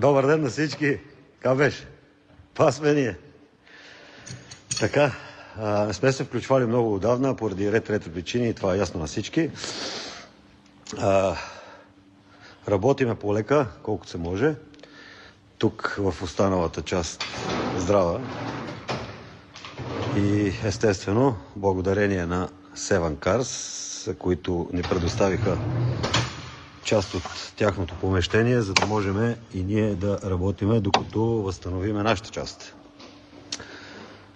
Добър ден на всички! Как беше? Това сме ние. Така, не сме се включвали много отдавна, поради ред причини, и това е ясно на всички. Работиме полека, колкото се може. Тук в останалата част здрава. И естествено, благодарение на Seven Cars, които ни предоставиха част от тяхното помещение, за да можем и ние да работиме, докато възстановиме нашата част.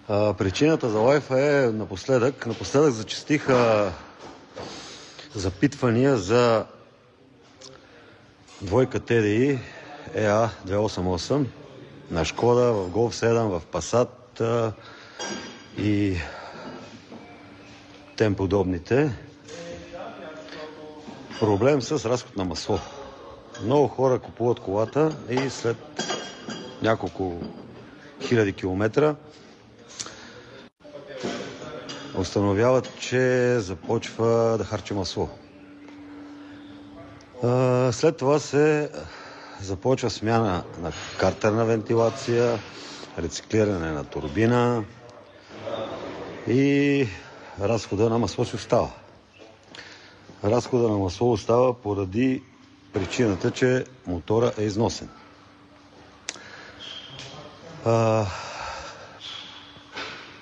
Причината за лайфа е напоследък зачестиха запитвания за двойка TDI EA288 на Шкода, в Golf 7, в Passat и тем подобните. Проблем с разход на масло. Много хора купуват колата и след няколко хиляди километра установяват, че започва да харчи масло. След това се започва смяна на картерна вентилация, рециклиране на турбина и разхода на масло си остава. Разхода на масло остава поради причината, че мотора е износен.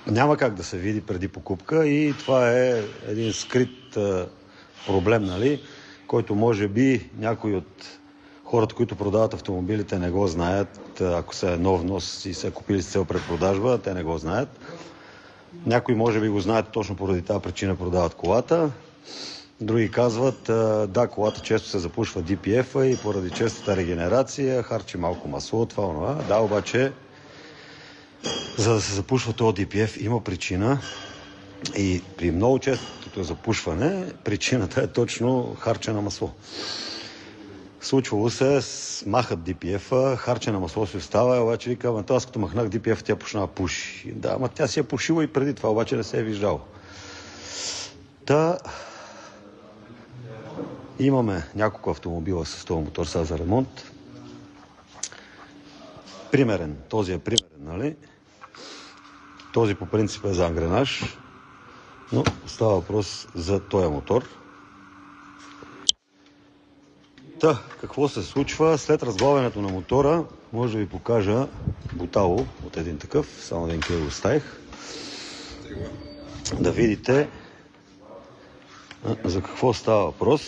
Няма как да се види преди покупка и това е един скрит проблем, нали, който може би някои от хората, които продават автомобилите, не го знаят. Ако са нов внос и са купили с цел препродажба, те не го знаят. Някои може би го знаят, точно поради тази причина продават колата. Други казват, да, колата често се запушва DPF-а и поради честата регенерация харчи малко масло, това, онова. Да, обаче, за да се запушва този DPF има причина и при много честото запушване причината е точно харче на масло. Случвало се, махат DPF-а, харче на масло си остава, обаче вика, аз като махнах DPF, тя почна да пуши. Да, ама тя си е пушила и преди това, обаче не се е виждало. Имаме няколко автомобила с този мотор сега за ремонт. Примерен, този е примерен, нали? Този по принцип е за ангренаж, но става въпрос за този мотор. Какво се случва? След разглавянето на мотора, може да ви покажа бутало от един такъв, само един го оставих, да видите за какво става въпрос.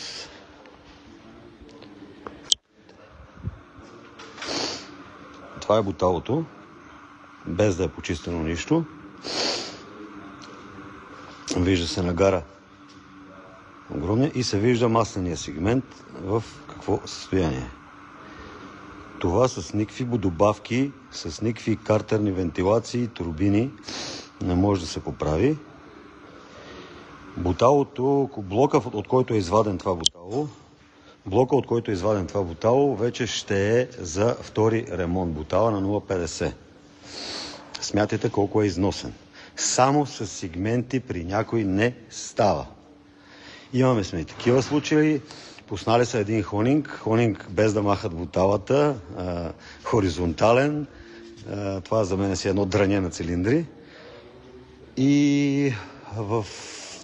Това е буталото, без да е почистено нищо. Вижда се нагара огромния и се вижда масления сегмент в какво състояние. Това с никакви добавки, с никакви картерни вентилации, турбини не може да се поправи. Буталото, блока, от който е изваден това бутало, вече ще е за втори ремонт. Бутала на 0,50. Смятайте колко е износен. Само с сегменти при някой не става. Имаме сме и такива случаи. Пуснали са един хонинг без да махат буталата, хоризонтален. Това за мен си едно дръня на цилиндри. И в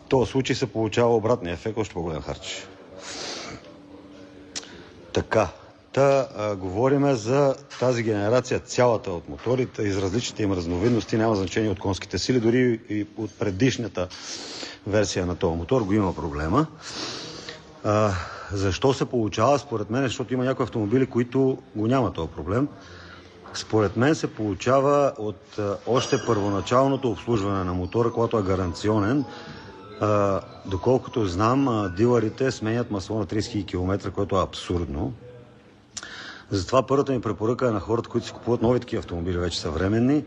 този случай се получава обратния ефект, още по-голям харч. Така, говорим за тази генерация, цялата от моторите, из различните им разновидности, няма значение от конските сили, дори и от предишната версия на този мотор го има проблема. Защо се получава? Според мен, защото има някои автомобили, които го няма този проблем. Според мен се получава от още първоначалното обслужване на мотора, когато е гаранционен. Доколкото знам, дилърите сменят масло на 30 000 км, което е абсурдно. Затова първата ми препоръка е на хората, които си купуват нови такива автомобили, вече съвременни,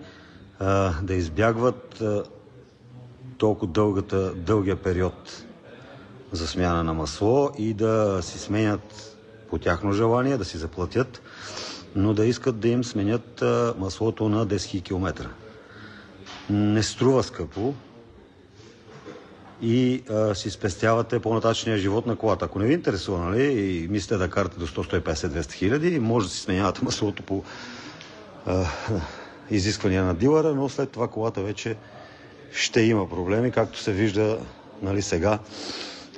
да избягват толкова дългия период за смяна на масло и да си сменят по тяхно желание, да си заплатят, но да искат да им сменят маслото на 10 000 км. Не струва скъпо и си спестявате по-нататъчния живот на колата. Ако не ви интересува, нали, и мислите да карате до 100-150-200 хиляди, може да си сменявате маслото по изисквания на дилъра, но след това колата вече ще има проблеми, както се вижда, нали, сега.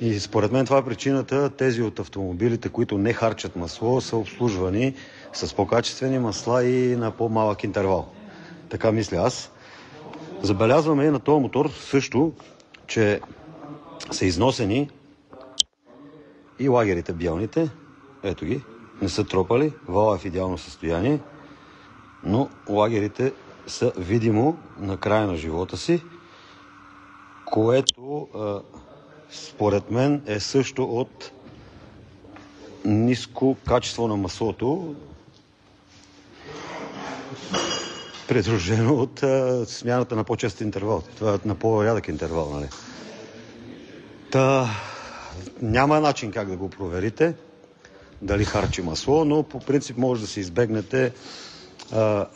И според мен това е причината тези от автомобилите, които не харчат масло, са обслужвани с по-качествени масла и на по-малък интервал. Така мисля аз. Забелязваме и на този мотор също, че са износени и лагерите бялните. Ето ги, не са тропали, вала е в идеално състояние, но лагерите са видимо на края на живота си, което според мен е също от ниско качество на маслото, придружено от смяната на по-чест интервал. Това е на по-рядък интервал, нали? Няма начин как да го проверите дали харчи масло, но по принцип може да се избегнете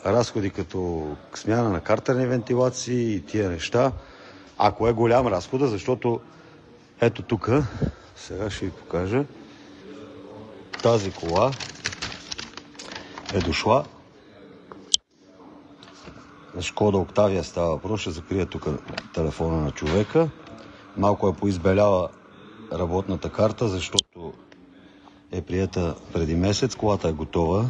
разходи като смяна на картерни вентилации и тия неща, ако е голям разхода, защото ето тук, сега ще ви покажа, тази кола е дошла. Шкода Октавия става въпрос, ще закрия тук телефона на човека. Малко е поизбеляла работната карта, защото е приета преди месец, колата е готова.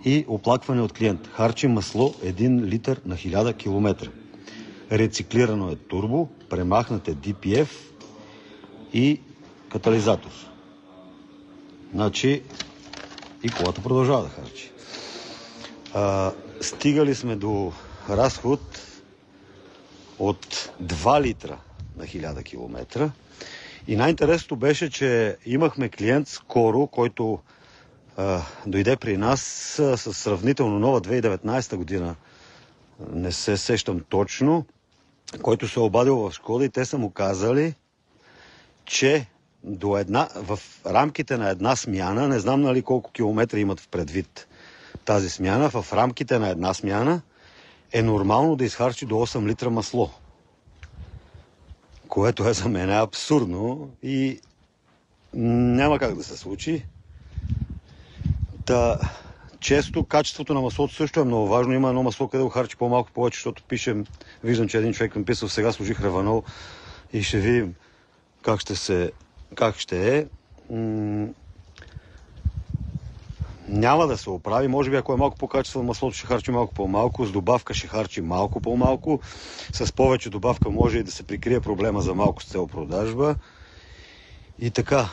И оплакване от клиент. Харчи масло 1 литър на 1000 км. Рециклирано е турбо, премахнат е DPF и катализатор. Значи и колата продължава да харчи. Стигали сме до разход от 2 литра на 1000 км. И най-интересното беше, че имахме клиент скоро, който дойде при нас с сравнително нова 2019 година. Не се сещам точно, който се е обадил в Шкода и те са му казали, че в рамките на една смяна, не знам нали колко километра имат в предвид тази смяна, в рамките на една смяна е нормално да изхарчи до 8 литра масло. Което е за мен абсурдно и няма как да се случи. Често качеството на маслото също е много важно. Има едно масло, къде го харчи по-малко повече, защото виждам, че един човек ми писал, сега служих реванол и ще видим как ще е. Няма да се оправи. Може би ако е малко по-качествено маслото, ще харчи малко по-малко. С добавка ще харчи малко по-малко. С повече добавка може и да се прикрие проблема за малко с цел продажба. И така.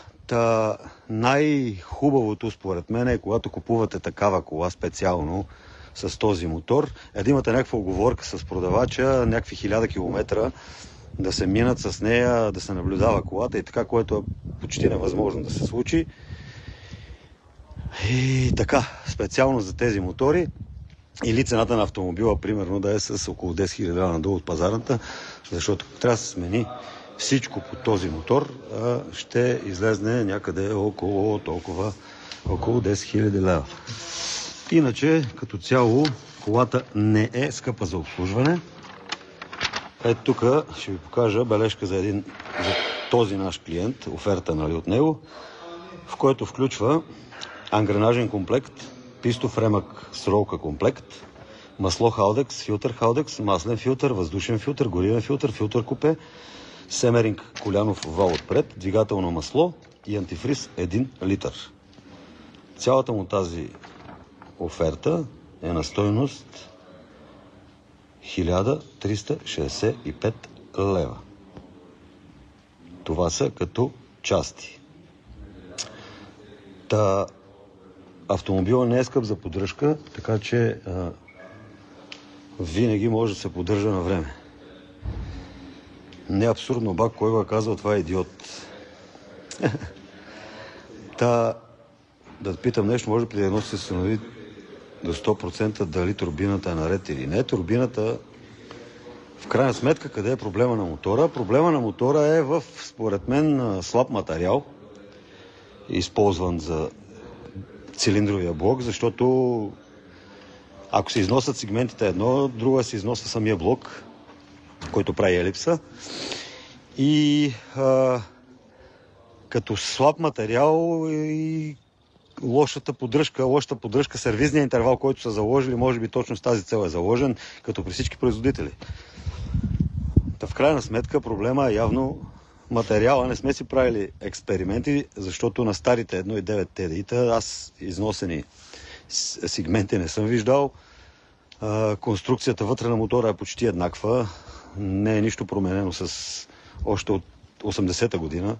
Най-хубавото според мен е, когато купувате такава кола специално с този мотор, да имате някаква уговорка с продавача, някакви 1000 км да се минат с нея, да се наблюдава колата и така, което е почти невъзможно да се случи. И така, специално за тези мотори или цената на автомобила, примерно, да е с около 10 000 лева надолу от пазарната, защото трябва да се смени всичко по този мотор, ще излезне някъде около 10 000 лева. Иначе, като цяло, колата не е скъпа за обслужване. Ето тук ще ви покажа бележка за този наш клиент, оферта нали, от него, в който включва ангренажен комплект, пистов ремък с ролка комплект, масло Халдекс, филтър Халдекс, маслен филтър, въздушен филтър, горивен филтър, филтър купе, семеринг колянов вал отпред, двигателно масло и антифриз 1 литър. Цялата му тази оферта е на стойност 1365 лева. Това са като части. Автомобилът не е скъп за поддръжка, така че винаги може да се поддържа на време. Не е абсурдно, бак, кой го е казал, това е идиот. Да питам нещо, може преди едно се установи до 100% дали турбината е наред или не. Турбината, в крайна сметка, къде е проблема на мотора? Проблема на мотора е според мен, слаб материал, използван за цилиндровия блок, защото ако се износят сегментите едно, друго се износва самия блок, който прави елипса. и като слаб материал и лошата поддръжка, сервизния интервал, който са заложили, може би точно с тази цел е заложен, като при всички производители. Та в крайна сметка проблема е явно материала. Не сме си правили експерименти, защото на старите 1.9 TDI-та аз износени сегменти не съм виждал. Конструкцията вътре на мотора е почти еднаква. Не е нищо променено още от 80-та година.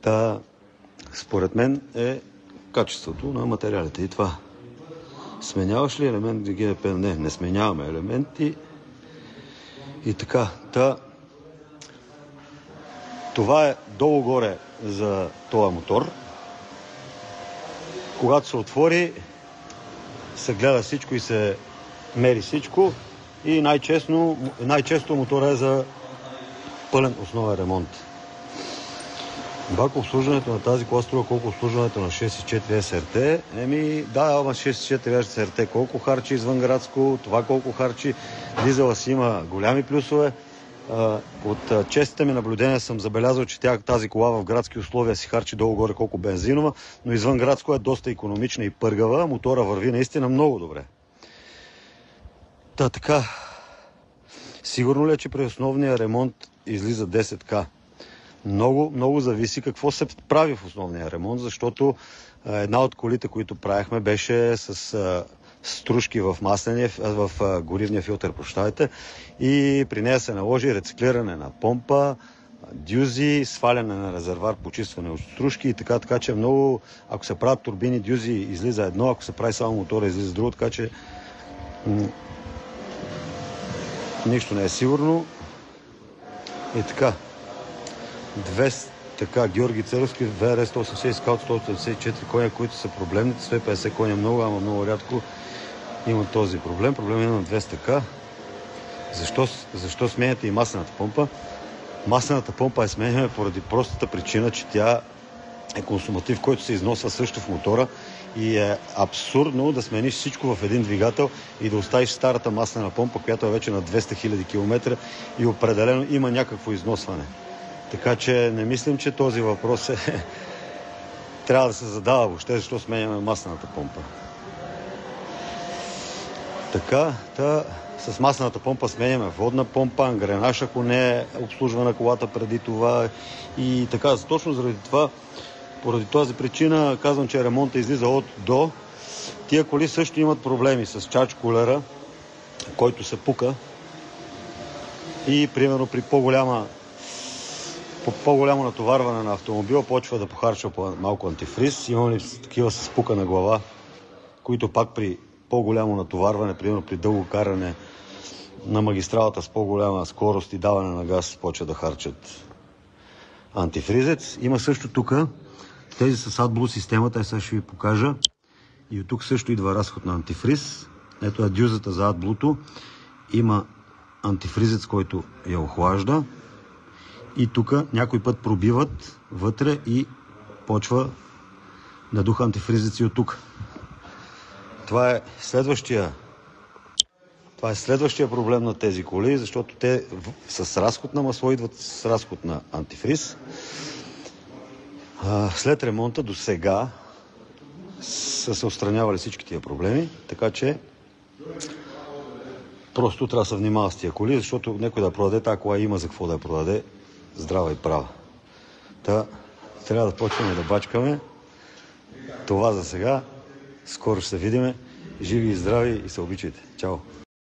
Та, според мен е качеството на материалите. И това. Сменяваш ли елемент в ГДП? Не сменяваме елементи. И така. Това е долу-горе за този мотор. Когато се отвори, се гледа всичко и се мери всичко. И най-често мотора е за пълен основен ремонт. Бак обслужването на тази кола струва колко обслужването на 6.4 SRT. Ама 6.4 SRT колко харчи извънградско, това колко харчи. Дизела си има голями плюсове. От честите ми наблюдения съм забелязал, че тази кола в градски условия си харчи долу-горе колко бензинова, но извънградско е доста икономична и пъргава. Мотора върви наистина много добре. Така. Сигурно ли е, че при основния ремонт излиза 10К? Много зависи какво се прави в основния ремонт, защото една от колите, които правихме, беше с стружки в горивния филтър, и при нея се наложи рециклиране на помпа, дюзи, сваляне на резервар, почистване от стружки и така че много, ако се правят турбини, дюзи излиза едно, ако се прави само мотора, излиза друго, така че нищо не е сигурно. И така. Георги Церовски, VR 180 Scout 184 коня, които са проблемните. 150 коня много, ама много рядко има този проблем. Проблем е на 200К. Защо сменяте и маслената помпа? Маслената помпа я сменяме поради простата причина, че тя е консуматив, който се износва също в мотора и е абсурдно да смениш всичко в един двигател и да оставиш старата маслена помпа, която е вече на 200 000 км и определено има някакво износване. Така че не мислим, че този въпрос трябва да се задава въобще, защо сменяме маслената помпа. С маслената помпа сменяме водна помпа, ангренаж, ако не е обслужвана колата преди това и така. Точно заради това, поради тази причина, казвам, че ремонтът излиза от до. Тия коли също имат проблеми с чардж-кулера, който се пука и примерно при по-голямо натоварване на автомобила почва да похарчва малко антифриз. Имам ли такива с пукана глава, които пак при по-голямо натоварване, примерно при дълго каране на магистралата с по-голяма скорост и даване на газ, почва да харчат антифризец. Има също тук тези с AdBlue системата, сега ще ви покажа. И от тук също идва разход на антифриз. Ето е дюзата за AdBlue-то. Има антифризец, който я охлажда. И тук някой път пробиват вътре и почва да духа антифризеци от тук. Това е следващия проблем на тези коли, защото те с разход на масло идват с разход на антифриз. След ремонта до сега са се отстранявали всички тия проблеми, така че просто трябва да се внимава с тия коли, защото някой да продаде тази кола има за какво да я продаде здрава и права. Трябва да почваме да бачкаме. Това за сега. Скоро ще се видиме. Живи и здрави и се обичайте. Чао!